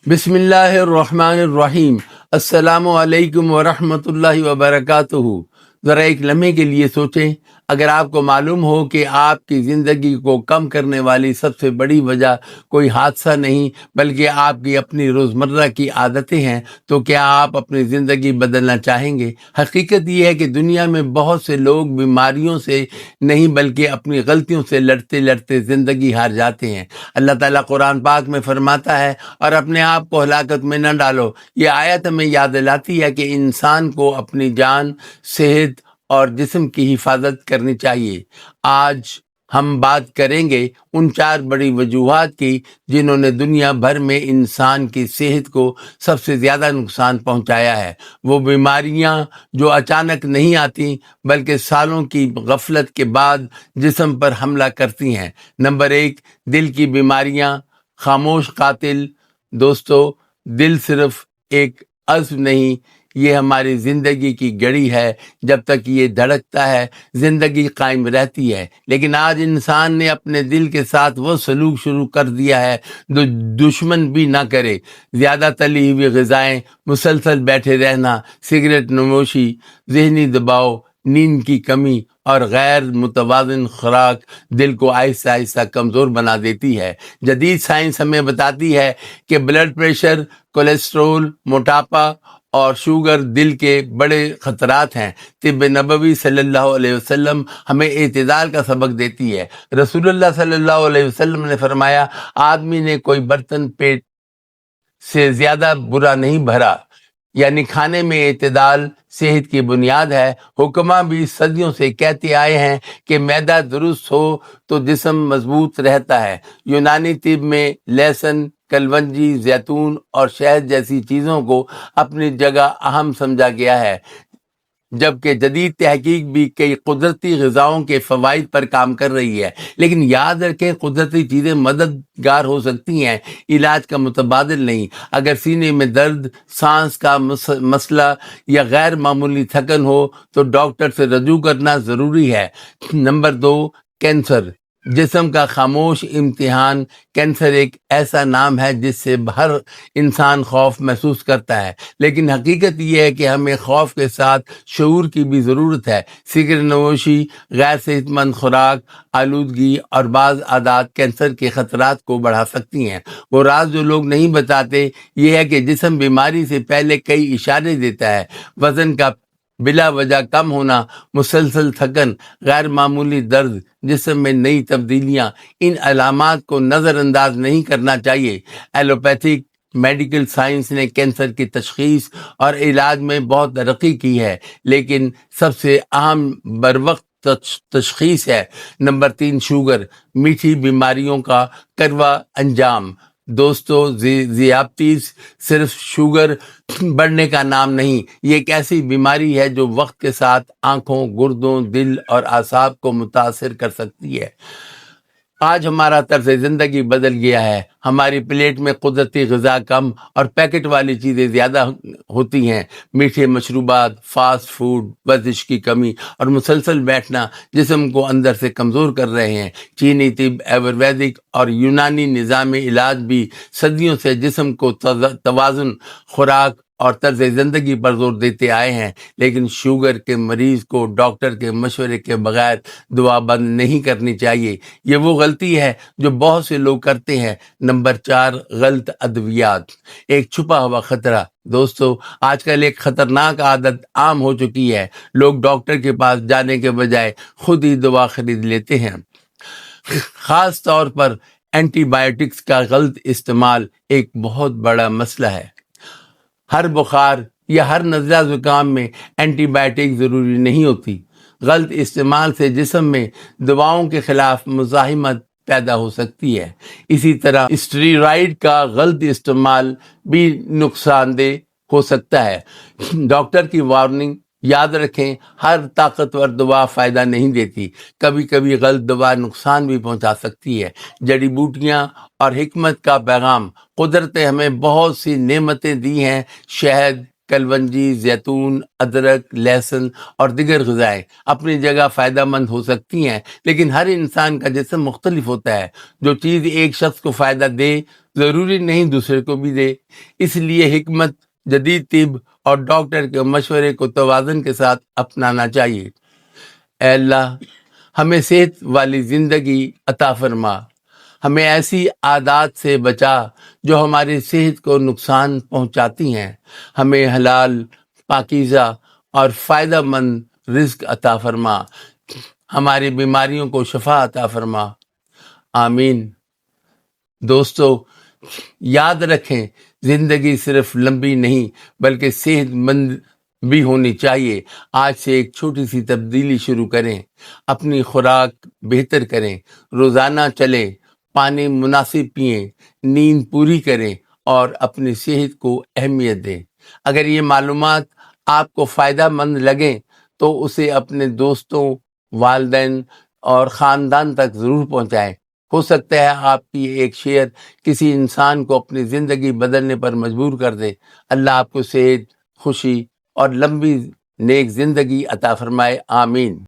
بسم اللہ الرحمن الرحیم۔ السلام علیکم ورحمۃ اللہ وبرکاتہ۔ ذرا ایک لمحے کے لیے سوچیں، اگر آپ کو معلوم ہو کہ آپ کی زندگی کو کم کرنے والی سب سے بڑی وجہ کوئی حادثہ نہیں بلکہ آپ کی اپنی روزمرہ کی عادتیں ہیں، تو کیا آپ اپنی زندگی بدلنا چاہیں گے؟ حقیقت یہ ہے کہ دنیا میں بہت سے لوگ بیماریوں سے نہیں بلکہ اپنی غلطیوں سے لڑتے لڑتے زندگی ہار جاتے ہیں۔ اللہ تعالیٰ قرآن پاک میں فرماتا ہے، اور اپنے آپ کو ہلاکت میں نہ ڈالو۔ یہ آیت ہمیں یاد دلاتی ہے کہ انسان کو اپنی جان، صحت اور جسم کی حفاظت کرنی چاہیے۔ آج ہم بات کریں گے ان 4 بڑی وجوہات کی جنہوں نے دنیا بھر میں انسان کی صحت کو سب سے زیادہ نقصان پہنچایا ہے۔ وہ بیماریاں جو اچانک نہیں آتی بلکہ سالوں کی غفلت کے بعد جسم پر حملہ کرتی ہیں۔ نمبر 1، دل کی بیماریاں، خاموش قاتل۔ دوستو، دل صرف ایک عضو نہیں، یہ ہماری زندگی کی گڑی ہے۔ جب تک یہ دھڑکتا ہے زندگی قائم رہتی ہے، لیکن آج انسان نے اپنے دل کے ساتھ وہ سلوک شروع کر دیا ہے جو دشمن بھی نہ کرے۔ زیادہ تلی ہوئی غذائیں، مسلسل بیٹھے رہنا، سگریٹ نوشی، ذہنی دباؤ، نیند کی کمی اور غیر متوازن خوراک دل کو آہستہ آہستہ کمزور بنا دیتی ہے۔ جدید سائنس ہمیں بتاتی ہے کہ بلڈ پریشر، کولیسٹرول، موٹاپا اور شوگر دل کے بڑے خطرات ہیں۔ طب نبوی صلی اللہ علیہ وسلم ہمیں اعتدال کا سبق دیتی ہے۔ رسول اللہ صلی اللہ علیہ وسلم نے فرمایا، آدمی نے کوئی برتن پیٹ سے زیادہ برا نہیں بھرا، یعنی کھانے میں اعتدال صحت کی بنیاد ہے۔ حکماء بھی صدیوں سے کہتے آئے ہیں کہ معدہ درست ہو تو جسم مضبوط رہتا ہے۔ یونانی طب میں لہسن، کلونجی، زیتون اور شہد جیسی چیزوں کو اپنی جگہ اہم سمجھا گیا ہے، جبکہ جدید تحقیق بھی کئی قدرتی غذاؤں کے فوائد پر کام کر رہی ہے۔ لیکن یاد رکھیں، قدرتی چیزیں مددگار ہو سکتی ہیں، علاج کا متبادل نہیں۔ اگر سینے میں درد، سانس کا مسئلہ یا غیر معمولی تھکن ہو تو ڈاکٹر سے رجوع کرنا ضروری ہے۔ نمبر 2، کینسر، جسم کا خاموش امتحان۔ کینسر ایک ایسا نام ہے جس سے ہر انسان خوف محسوس کرتا ہے، لیکن حقیقت یہ ہے کہ ہمیں خوف کے ساتھ شعور کی بھی ضرورت ہے۔ سگریٹ نوشی، غیر صحت مند خوراک، آلودگی اور بعض عادات کینسر کے خطرات کو بڑھا سکتی ہیں۔ وہ راز جو لوگ نہیں بتاتے یہ ہے کہ جسم بیماری سے پہلے کئی اشارے دیتا ہے۔ وزن کا بلا وجہ کم ہونا، مسلسل تھکن، غیر معمولی درد، جسم میں نئی تبدیلیاں، ان علامات کو نظر انداز نہیں کرنا چاہیے۔ ایلوپیتھک میڈیکل سائنس نے کینسر کی تشخیص اور علاج میں بہت ترقی کی ہے، لیکن سب سے اہم بروقت تشخیص ہے۔ نمبر 3، شوگر، میٹھی بیماریوں کا کڑوا انجام۔ دوستو، ذیابطیس صرف شوگر بڑھنے کا نام نہیں، یہ ایک ایسی بیماری ہے جو وقت کے ساتھ آنکھوں، گردوں، دل اور اعصاب کو متاثر کر سکتی ہے۔ آج ہمارا طرز زندگی بدل گیا ہے۔ ہماری پلیٹ میں قدرتی غذا کم اور پیکٹ والی چیزیں زیادہ ہوتی ہیں۔ میٹھے مشروبات، فاسٹ فوڈ، ورزش کی کمی اور مسلسل بیٹھنا جسم کو اندر سے کمزور کر رہے ہیں۔ چینی طب، آیورویدک اور یونانی نظام علاج بھی صدیوں سے جسم کو توازن، خوراک اور طرز زندگی پر زور دیتے آئے ہیں، لیکن شوگر کے مریض کو ڈاکٹر کے مشورے کے بغیر دوا بند نہیں کرنی چاہیے۔ یہ وہ غلطی ہے جو بہت سے لوگ کرتے ہیں۔ نمبر 4، غلط ادویات، ایک چھپا ہوا خطرہ۔ دوستو، آج کل ایک خطرناک عادت عام ہو چکی ہے۔ لوگ ڈاکٹر کے پاس جانے کے بجائے خود ہی دوا خرید لیتے ہیں۔ خاص طور پر اینٹی بائیوٹکس کا غلط استعمال ایک بہت بڑا مسئلہ ہے۔ ہر بخار یا ہر نزلہ زکام میں اینٹی بائیوٹک ضروری نہیں ہوتی۔ غلط استعمال سے جسم میں دواؤں کے خلاف مزاحمت پیدا ہو سکتی ہے۔ اسی طرح اسٹیرائڈ کا غلط استعمال بھی نقصان دہ ہو سکتا ہے۔ ڈاکٹر کی وارننگ یاد رکھیں، ہر طاقتور دوا فائدہ نہیں دیتی، کبھی کبھی غلط دوا نقصان بھی پہنچا سکتی ہے۔ جڑی بوٹیاں اور حکمت کا پیغام، قدرت نے ہمیں بہت سی نعمتیں دی ہیں، شہد، کلونجی، زیتون، ادرک، لہسن اور دیگر غذائیں اپنی جگہ فائدہ مند ہو سکتی ہیں، لیکن ہر انسان کا جسم مختلف ہوتا ہے۔ جو چیز ایک شخص کو فائدہ دے ضروری نہیں دوسرے کو بھی دے۔ اس لیے حکمت، جدید طب اور ڈاکٹر کے مشورے کو توازن کے ساتھ اپنانا چاہیے۔ اے اللہ، ہمیں صحت والی زندگی عطا فرما، ہمیں ایسی عادات سے بچا جو ہماری صحت کو نقصان پہنچاتی ہیں، ہمیں حلال، پاکیزہ اور فائدہ مند رزق عطا فرما، ہماری بیماریوں کو شفا عطا فرما، آمین۔ دوستو، یاد رکھیں، زندگی صرف لمبی نہیں بلکہ صحت مند بھی ہونی چاہیے۔ آج سے ایک چھوٹی سی تبدیلی شروع کریں، اپنی خوراک بہتر کریں، روزانہ چلیں، پانی مناسب پئیں، نیند پوری کریں اور اپنی صحت کو اہمیت دیں۔ اگر یہ معلومات آپ کو فائدہ مند لگیں تو اسے اپنے دوستوں، والدین اور خاندان تک ضرور پہنچائیں۔ ہو سکتا ہے آپ کی ایک شیئر کسی انسان کو اپنی زندگی بدلنے پر مجبور کر دے۔ اللہ آپ کو صحت، خوشی اور لمبی نیک زندگی عطا فرمائے، آمین۔